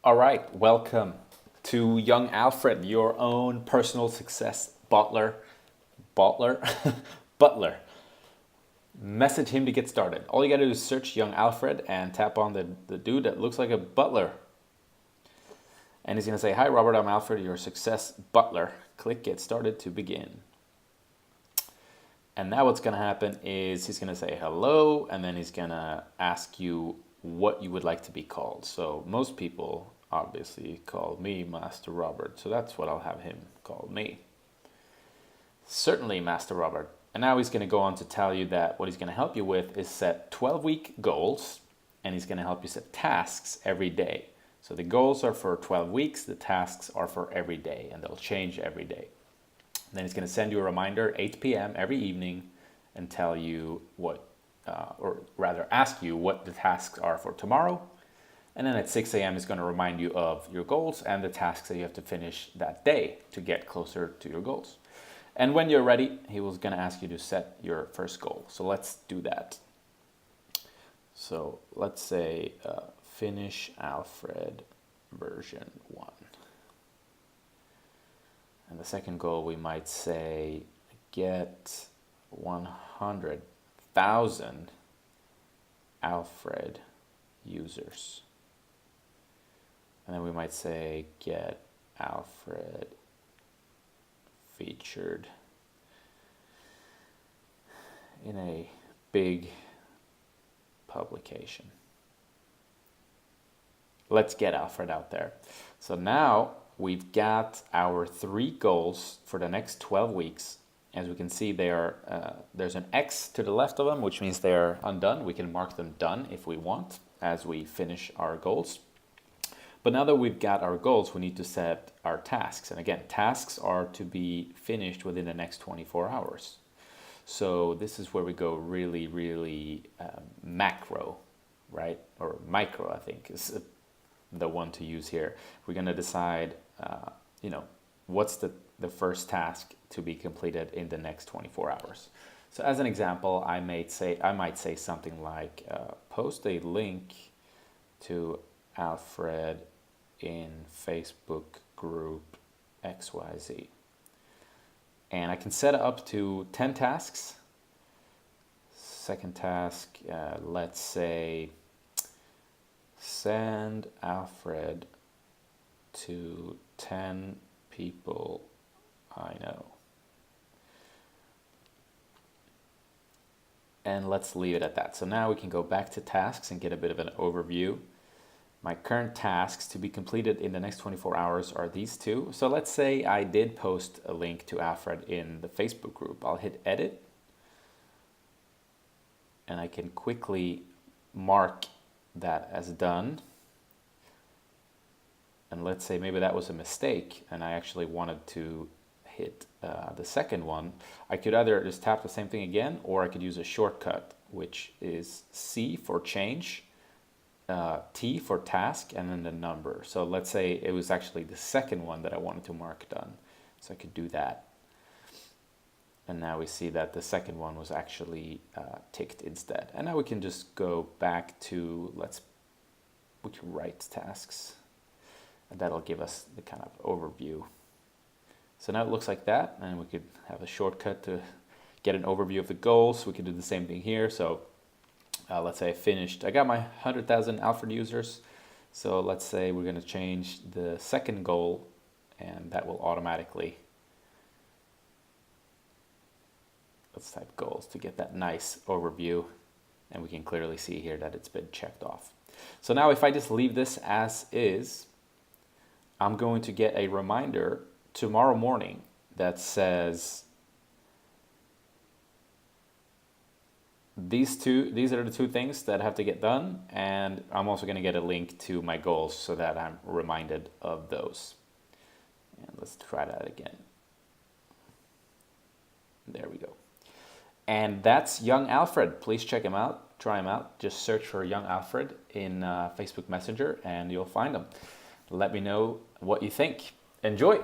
All right, welcome to young Alfred, your own personal success butler. Butler? Butler. Message him to get started. All you gotta do is search young Alfred and tap on the dude that looks like a butler. And he's gonna say, "Hi Robert, I'm Alfred, your success butler." Click get started to begin. And now what's gonna happen is he's gonna say hello, and then he's gonna ask you what you would like to be called. So most people obviously call me Master Robert, so that's what I'll have him call me. Certainly, Master Robert. And now he's going to go on to tell you that what he's going to help you with is set 12-week goals, and he's going to help you set tasks every day. So the goals are for 12 weeks, the tasks are for every day, and they'll change every day. Then he's going to send you a reminder 8 p.m. every evening and tell you what, or rather ask you what the tasks are for tomorrow. And then at 6 a.m. he's going to remind you of your goals and the tasks that you have to finish that day to get closer to your goals. And when you're ready, he was going to ask you to set your first goal. So let's do that. So let's say finish Alfred version 1. And the second goal we might say get 100,000 Alfred users. And then we might say get Alfred featured in a big publication. Let's get Alfred out there. So now we've got our 3 goals for the next 12 weeks. As we can see, they are there's an X to the left of them, which means they're undone. We can mark them done if we want as we finish our goals. But now that we've got our goals, we need to set our tasks. And again, tasks are to be finished within the next 24 hours. So this is where we go really, really macro, right? Or micro, I think, is the one to use here. We're going to decide, what's the first task to be completed in the next 24 hours. So as an example, I might say something like, post a link to Alfred in Facebook group XYZ. And I can set it up to 10 tasks. Second task, let's say send Alfred to 10 people I know. And let's leave it at that. So now we can go back to tasks and get a bit of an overview. My current tasks to be completed in the next 24 hours are these 2. So let's say I did post a link to Alfred in the Facebook group. I'll hit edit. And I can quickly mark that as done. And let's say maybe that was a mistake and I actually wanted to hit the second one. I could either just tap the same thing again, or I could use a shortcut, which is C for change, T for task, and then the number. So let's say it was actually the second one that I wanted to mark done. So I could do that. And now we see that the second one was actually ticked instead. And now we can just go back to, we can write tasks. And that'll give us the kind of overview. So now it looks like that, and we could have a shortcut to get an overview of the goals. We can do the same thing here. So let's say I got my 100,000 Alfred users. So let's say we're going to change the second goal, and that will automatically, let's type goals to get that nice overview. And we can clearly see here that it's been checked off. So now if I just leave this as is, I'm going to get a reminder tomorrow morning that says these are the 2 things that have to get done, and I'm also going to get a link to my goals so that I'm reminded of those. And let's try that again. There we go. And that's young Alfred. Please check him out, try him out. Just search for young Alfred in Facebook Messenger and you'll find him. Let me know what you think. Enjoy!